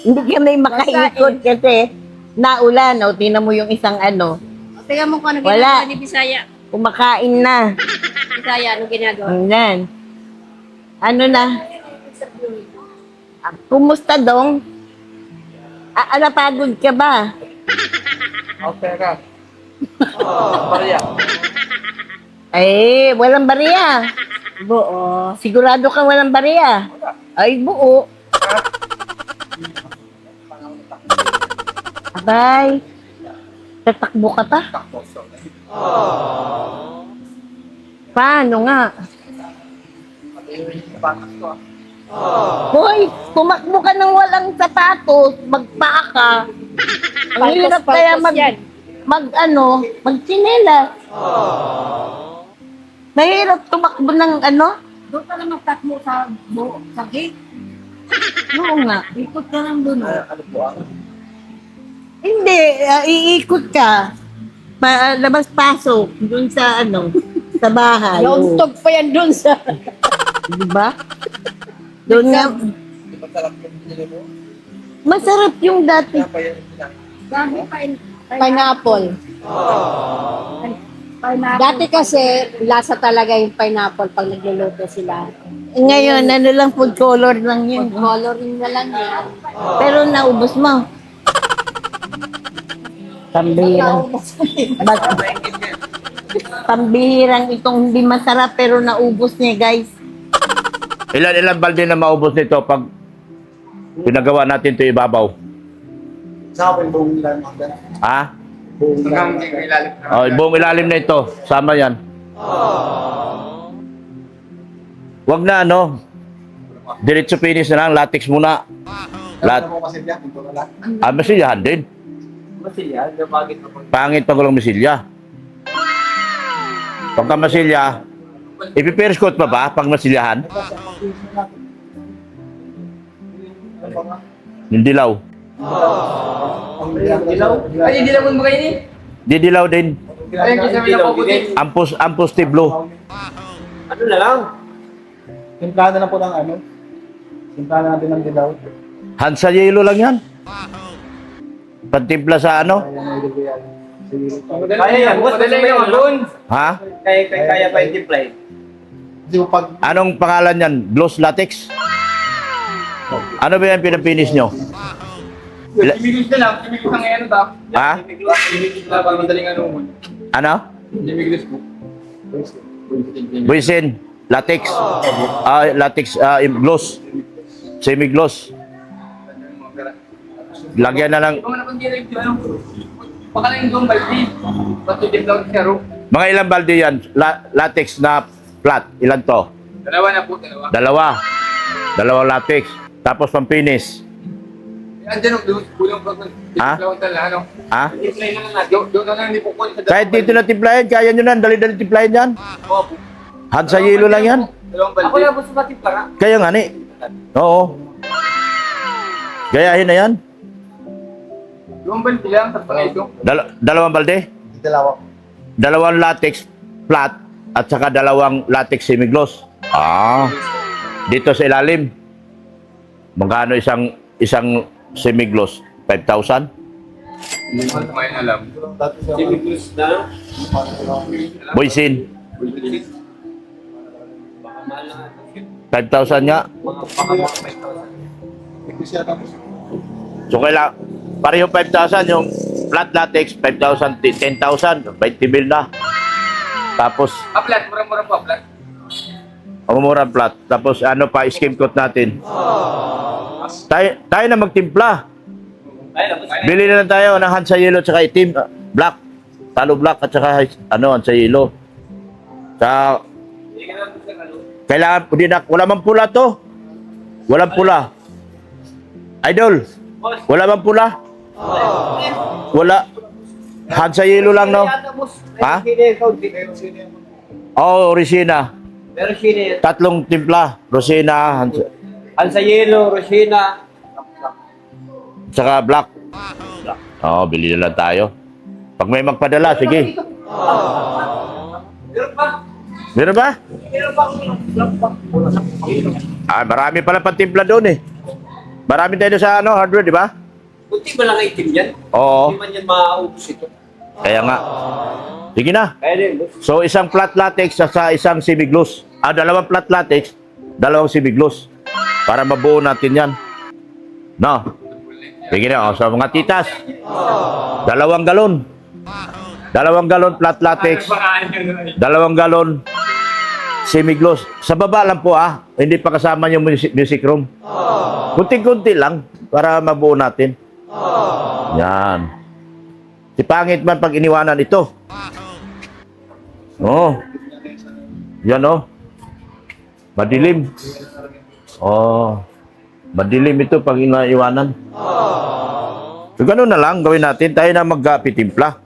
Hindi kami makaikot kasi naulan. O, tingnan mo yung isang ano. Tingnan mo kung ano Wala. ginagawa ni Bisaya. Kumakain na. Bisaya, ano ginagawa? Ayan. Ano na? Kumusta dong? Napagod ka ba? Okay ka. Maria. Ay, walang bariya. Buo. Sigurado ka walang bariya. Ay, buo. Abay. Tatakbo ka pa? Paano nga? Hoy, tumakbo ka ng walang sapatos, magpaa ka. Ang hirap kaya magtsinelas. Mahirap tumakbo ng ano? Doon ka lang magtakbo sa buo, sa gate. Oo nga. Ikot ka lang doon. Hindi, iikot ka. Labas-pasok dun sa ano, sa bahay. Oo. Launtog pa yan doon sa... Di ba? Doon nga. Masarap yung dati. Dami pineapple. Dati kasi, lasa talaga yung pineapple pag nagluluto sila. Ngayon, ano lang, food color lang yun. Coloring na lang yan. Pero naubos mo. Pambihirang. Pambihirang itong hindi masarap pero naubos niya, guys. Ilan balde na maubos nito pag pinagawa natin ito ibabaw? Sa akin, buong ilan hanggang Ha? buong ilan. Oh, buong ilalim na ito. Sama yan. Wag na ano. Diretso finish na lang. Latex muna. Ano mo kasi yan? Ito na lang. Masilyahan din. Masilya, nabagit ako. Pangit pag walang masilya. Pagka masilya, ipipears coat pa ba pag masilyahan? Yung dilaw. Dilaw? Ay, dilaw mo kayo ni? Didilaw din. Ay, hindi sa mga puputi. Ampos tiblo. Ano na lang? Timplahan na lang po ng ano. Timplahan na natin ng dilaw. Hansa yelo lang yan. Pantimpla sa ano? Kaya yan, madali yan doon. Ha? Kaya pa yung tiplay. Hindi ko pag Anong pangalan yan? Gloss latex? Ano ba yan pinapinis nyo? Imiglos na lang, imiglos na ngayon ba? Ha? Imiglos na para madaling ano mo. Ano? Imiglos po. Buisin. Latex. Latex gloss. Semi-gloss. Lagyan na lang. Kung ano kung direct yung ano, baka lang yung baldi. Ba't yung tiplaw siya ro? Mga ilang balde yan? Latex na flat. Ilan to? Dalawa na po, dalawa. Dalawa latex. Tapos pampinis. Andiyan yung kulang pag Ha? tiplaw talaga, ano? Ha? Tiplay na lang na. Doon na lang hindi po sa Kahit dito na timplahin, kaya nyo na. Dali-dali timplahin yan. Opo. Hansa yelo lang yan. Dalawang baldi. Ako na po sa patipla ka. Kaya nga ni. Oo. Gayahin na yan. Dalawang baldi lang, tapos na ito. Dalawang balde? dalawa. Dalawang latex flat at saka dalawang latex semi-gloss. Dito sa ilalim. Magkano isang semi-gloss? 5,000? Hindi ko may alam. Dati sa Imiglos na. Boysin. Baka mahal na. 5,000 nga. Baka mga 5,000. siya tapos. So kailangan, pareho 5,000 yung flat latex, 5,000, 10,000, 20 mil na. Tapos, Aplat, murang-murang po, aplat. murang flat. Tapos ano pa, skim coat natin. Tayo na magtimpla. Ay, Bili na lang tayo ng Hansa Yellow at saka itim. Black. Talo black at saka ano, Hansayelo. Sa kailangan, hindi na, wala mang pula to. Walang pula. Idol, wala mang pula? Wala. Hansayelo lang, no? Ha? Oo, Rosina. Pero sino? Tatlong timpla. Rosina, Hansayelo, Rosina. saka black. Oo, bili na lang tayo. Pag may magpadala, sige. Meron pa? Meron ba? Meron pa? Ah, marami pala pantimpla doon eh. Marami tayo sa ano, hardware, di ba? Kunti ba lang itim yan? Oo, Hindi man yan maaubos ito. kaya nga. Sige na. Kaya din, boss. So, isang flat latex sa isang semi-gloss. Ah, dalawang flat latex, dalawang semi-gloss. Para mabuo natin yan. No? Sige na, sa mga titas. 2 galon. 2 galon flat latex. 2 galon semi-gloss. Sa baba lang po hindi pa kasama yung music room. Kunti-kunti lang para mabuo natin. Yan. Si pangit man pag iniwanan ito. Oh. Yan Madilim. Oh. Madilim ito pag iniwanan. So, ganun na lang gawin natin. Tayo na magpitimpla.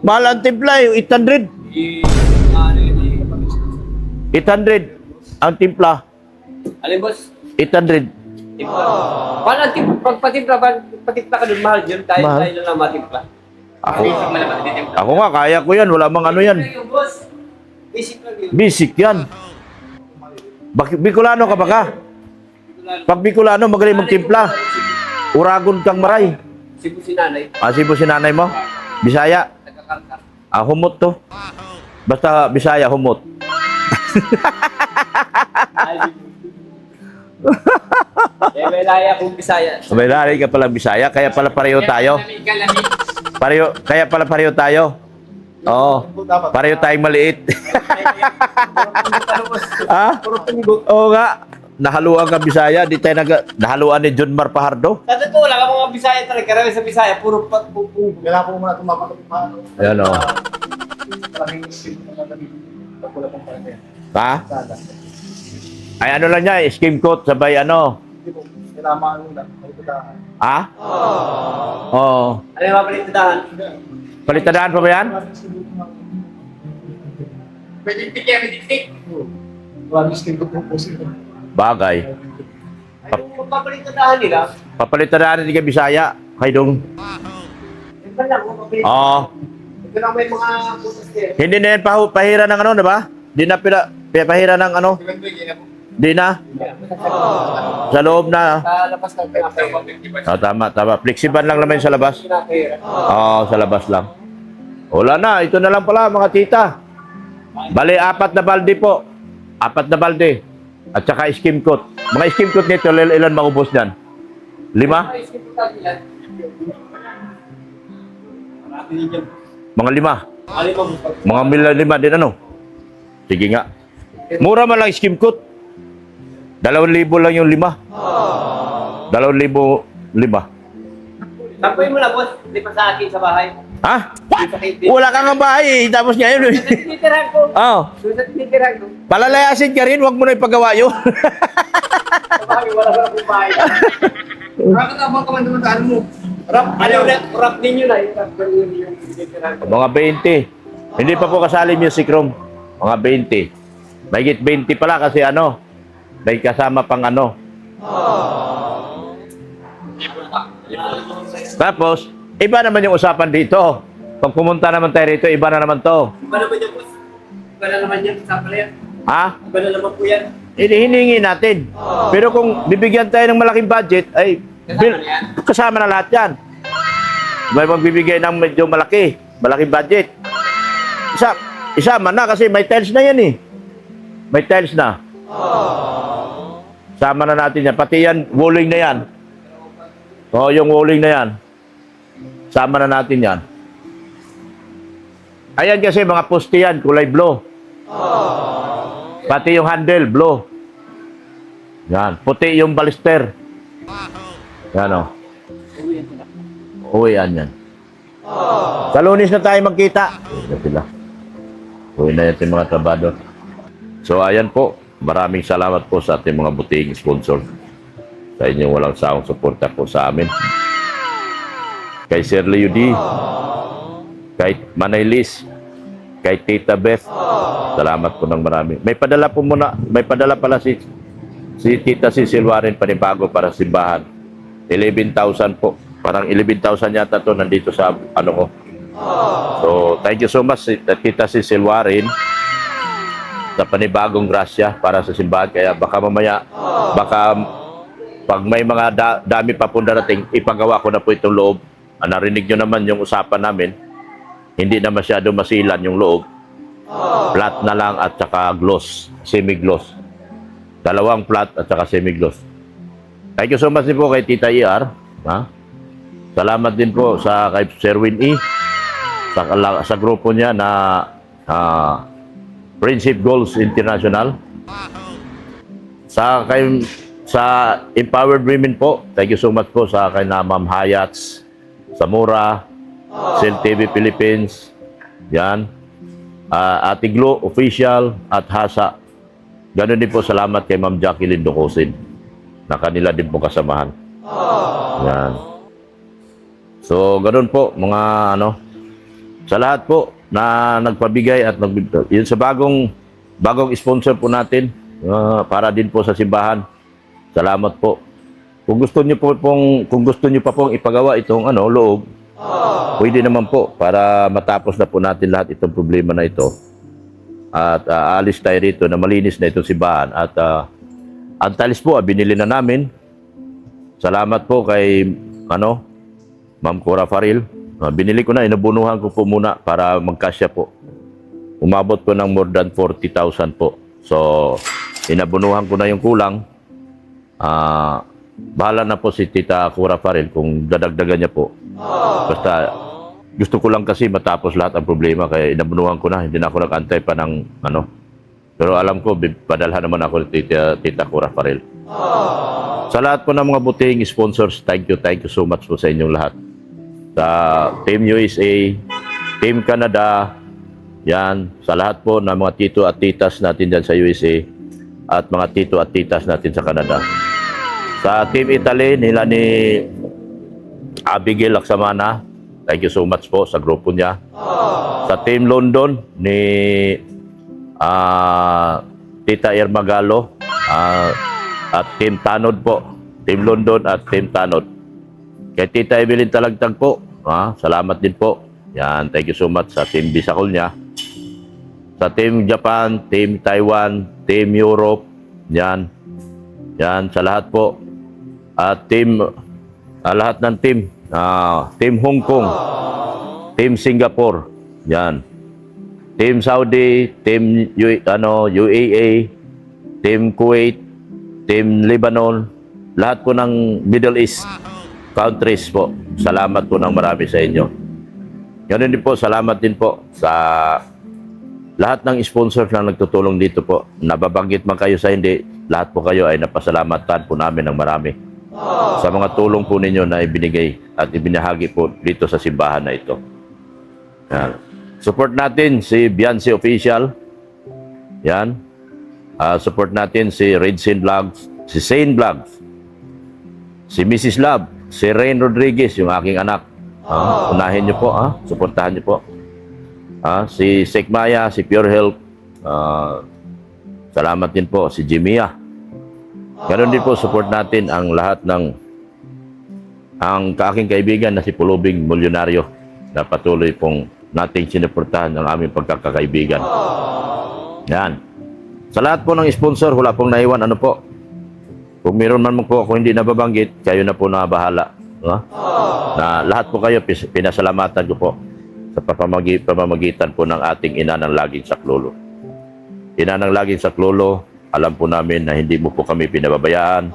Mahal ang timpla, yung 800. 800 ang timpla. Alin, boss? 800. Timpla. Paano ang pag patimpla ka doon, mahal yun? Tayo Mahal. na lang matimpla. Ako nga, kaya ko yan. Wala mang ano yan. Boss. Basic lang yun. Basic yan. Bicolano ka ba ka? Pag Bicolano, magaling magtimpla. Uragon kang maray. Sibo si nanay. Sibo si nanay mo? Bisaya? Nagkakarkar. Humot to. Basta Bisaya, humot. May laya kong Bisaya. May lari ka pala Bisaya, kaya pala pareho tayo. Kaya pala pareho tayo. Oo. Pareho tayong maliit. Ha? Oo nga. Nahaluan ka Bisaya, di tayo nahaluan ni John Mar Pajardo. Sa totoo lang, ang mga Bisaya talaga, karami sa Bisaya, puro pagpupong. Kailangan po muna tumapatok pa. Ayan o. Maraming skin na natin. Pagpula pong pala yan. Ha? Sada. Ay ano lang niya, skim coat sabay ano. Hindi po. Kailangan maano lang. May tudahan. Ha? Oo. Ano yung mapalitadahan? Palitadaan pa ba yan? Pwede pikir, pwede tik. Maraming skin ko po sila. Bagay. Ano yung mapalitadahan nila? Papalitadaan din ka Bisaya. Kay dong. Ito lang, mapalitadahan. Oo. Ito lang may mga putas din. Hindi na yan pahira ng ano, diba? Di na pahira ng ano. Di na. Sa loob na. Sa labas ng pinapahira. Tama. Flexible lang naman sa labas. Pinapahira. Oo, sa labas lang. Wala na. Ito na lang pala mga tita. Bali, 4 na balde po. 4 na balde. At saka skim coat. Mga skim coat nito, ilan maubos dyan? 5? Ay, siputan nila. Marami din dyan. Mga 5. Alin mo, Mga 5 din ano? Sige nga. Mura man lang skim coat. 2,000 lang yung 5. 2,005. Tampoy mo na, boss. Hindi pa sa akin sa bahay. Ha? Hindi Wala kang ang bahay eh. Tapos ngayon eh. tinitirahan ko. Oo. Tinitirahan ko. Palalayasin ka rin. Huwag mo na ipagawa yun. Sa bahay, wala ka akong bahay. Bakit ang mga kamandang mo? Rap ninyo na. Rap ninyo yung tinitirahan ko. Mga 20. Hindi pa po kasali music room. Mga 20. Mahigit 20 pala kasi ano. May kasama pang ano. Tapos, iba naman yung usapan dito. Pag pumunta naman tayo rito, iba na naman to. Iba naman yan, boss. Iba na naman yan. Sa pala yan. Ha? Iba na naman po yan. Hinihingi natin. Pero kung bibigyan tayo ng malaking budget, ay kasama na lahat yan. May magbibigay ng medyo malaking budget. Isama na kasi may tiles na yan eh. May tiles na. Sama na natin yan. Pati yan, walling na yan. O, yung walling na yan. Sama na natin yan. Ayan kasi mga poste yan, kulay blue. Pati yung handle, blue. Yan. Puti yung balister. Yan o. Uwi yan yan. Sa Lunes na tayo magkita. Yan sila. Uwi na yan yung mga trabado. So ayan po, maraming salamat po sa ating mga buting sponsor. Sa inyong walang sawang suporta po sa amin. Kay Sir Leo D, kay Manay Liz, kay Tita Beth, salamat po ng marami. May padala pala si Tita Cecil Warren panibago para sa simbahan. 11,000 po. Parang 11,000 yata to nandito sa ano ko. So, thank you so much Tita Cecil Warren sa panibagong grasya para sa simbahan. Kaya baka mamaya, pag may mga dami pa po darating, ipagawa ko na po itong loob. Narinig nyo naman yung usapan namin. Hindi na masyado masilan yung loob. Flat na lang at saka gloss, semi-gloss. 2 flat at saka semi-gloss. Thank you so much din po kay Tita ER. Ha? Salamat din po sa kay Sir Win E. Sa grupo niya na Friendship Goals International. Sa Empowered Women po, thank you so much po sa kay na Ma'am Hayats, Samura, Cell TV Philippines, yan, Ate Glo Official at Hasa. Ganon din po salamat kay Ma'am Jacqueline Docosin na kanila din po kasamahan. Yan. So, ganon po mga sa lahat po na nagpabigay at yun sa bagong sponsor po natin para din po sa simbahan. Salamat po. Kung gusto niyo pa pong ipagawa itong loob, pwede naman po para matapos na po natin lahat itong problema na ito. At aalis tayo rito na malinis na itong simbahan. At ang tiles po, binili na namin. Salamat po kay Ma'am Cora Faril. Binili ko na, inabunuhan ko po muna para magkasya po. Umabot ko ng more than 40,000 po. So, inabunuhan ko na yung kulang. Bahala na po si Tita Cora Faril kung dadagdagan niya po. Basta gusto ko lang kasi matapos lahat ang problema kaya inabunuhan ko na. Hindi na ako nag-antay pa ng Pero alam ko, padalhan naman ako ni Tita Cora Faril. Sa lahat po ng mga butihing sponsors, thank you so much po sa inyong lahat. Sa Team USA, Team Canada, yan, sa lahat po ng mga tito at titas natin dyan sa USA at mga tito at titas natin sa Canada. Sa Team Italy, nila ni Abigail Laksamana, thank you so much po sa grupo niya. Sa Team London, ni Tita Irma Galo, at Team Tanod po. Team London at Team Tanod. Kay Tita Evelyn Talagtag po, salamat din po. Yan, thank you so much sa Team Bisacol niya. Sa Team Japan, Team Taiwan, Team Europe, yan, sa lahat po. At lahat ng team, Team Hong Kong, Team Singapore, yan. Team Saudi, Team UAE, Team Kuwait, Team Lebanon, lahat po ng Middle East countries po. Salamat po ng marami sa inyo. Ganun din po, salamat din po sa lahat ng sponsors na nagtutulong dito po. Nababanggit man kayo sa hindi, lahat po kayo ay napasalamatan po namin ng marami sa mga tulong po ninyo na ibinigay at ibinahagi po dito sa simbahan na ito. Yan. Support natin si Beyonce Official. Yan. Support natin si Redsin Vlogs, si Sane Vlogs, si Mrs. Love, si Rain Rodriguez, yung aking anak. Unahin niyo po, suportahan niyo po. Si Sek Maya, si Pure Health. Salamat din po si Jimia. Ganon din po, support natin ang lahat ng aking kaibigan na si Pulubing Milyonaryo na patuloy pong nating sinuportahan ng aming pagkakaibigan. Yan. Sa lahat po ng sponsor, wala pong naiwan. Kung meron man po ako hindi nababanggit, kayo na po na bahala. Na lahat po kayo, pinasalamatan ko po sa pamamagitan po ng ating ina ng laging saklolo. Ina ng laging saklolo, alam po namin na hindi mo po kami pinababayaan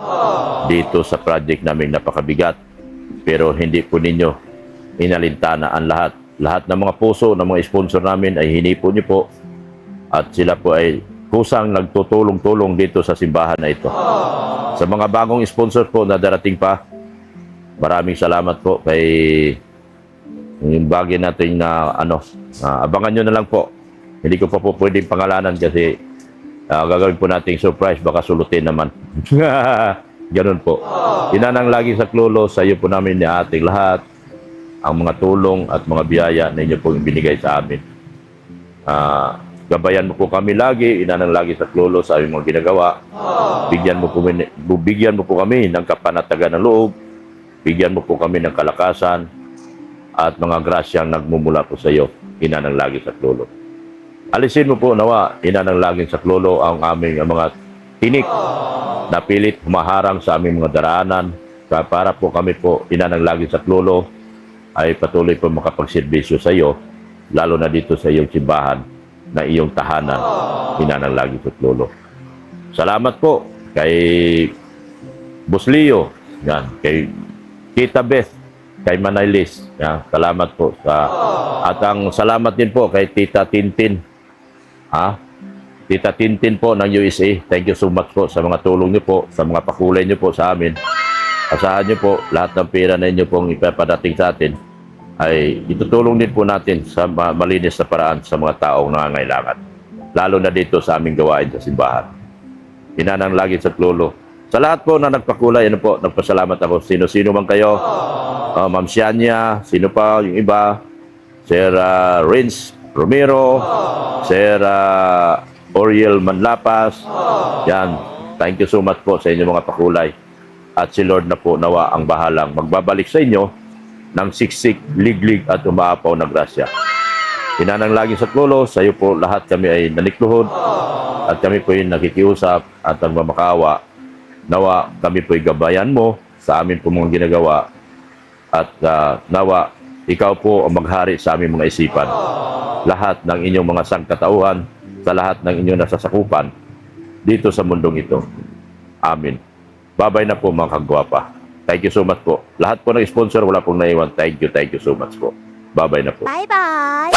dito sa project namin napakabigat. Pero hindi po ninyo inalintana ang lahat. Lahat ng mga puso ng mga sponsor namin ay hinipo niyo po at sila po ay kusang nagtutulong-tulong dito sa simbahan na ito. Sa mga bagong sponsor po na darating pa, maraming salamat po kay Yung bagay natin na abangan nyo na lang po. Hindi ko pa po pwedeng pangalanan kasi gagawin po nating surprise, baka sulutin naman. Ganun po. Inanang lagi sa klulo, sa iyo po namin ni ating lahat ang mga tulong at mga biyaya na inyo pong binigay sa amin. Gabayan mo po kami lagi, inanang lagi sa klulo sa aming mga ginagawa. Bigyan mo po kami ng kapanatagan ng loob. Bigyan mo po kami ng kalakasan at mga grasyang nagmumula po sa iyo, inanang lagi sa klulo. Alisin mo po nawa, inanang lagi sa klulo ang aming mga tinik na pilit humaharang sa aming mga daraanan. Para po kami po, inanang lagi sa klulo, ay patuloy po makapagserbisyo sa iyo, lalo na dito sa iyong simbahan na iyong tahanan, inanang lagi sa klulo. Salamat po kay Boss Leo, yan, kay Tita Beth, kay Manay Liz. Yan, salamat po at ang salamat din po kay Tita Tintin. Tita Tintin po ng USA. Thank you so much po sa mga tulong niyo po, sa mga pakulay niyo po sa amin. Asahan niyo po, lahat ng pera na inyo pong ipapadating sa atin ay itutulong din po natin sa malinis na paraan sa mga taong nangangailangan. Lalo na dito sa aming gawain sa simbahan. Inanang lagi sa klulo. Sa lahat po na nagpakulay, nagpasalamat ako. Sino-sino man kayo. Ma'am Sianya, sino pa yung iba? Sir Renz Romero, Sir Oriel Manlapas. Yan. Thank you so much po sa inyong mga pakulay. At si Lord na po nawa ang bahalang magbabalik sa inyo ng siksik, liglig at umaapaw na grasya. Inanang lagi sa klulo, sa iyo po lahat kami ay nanikluhod at kami po ay nakikiusap at nagmamakaawa. Nawa kami po ay gabayan mo sa amin po mga ginagawa at nawa ikaw po ang maghari sa aming mga isipan. Lahat ng inyong mga sangkatauhan, sa lahat ng inyong nasasakupan dito sa mundong ito. Amin. Babay na po mga kagwapa. Thank you so much po. Lahat po ng sponsor, wala pong naiwan. Thank you so much po. Babay na po. Bye-bye!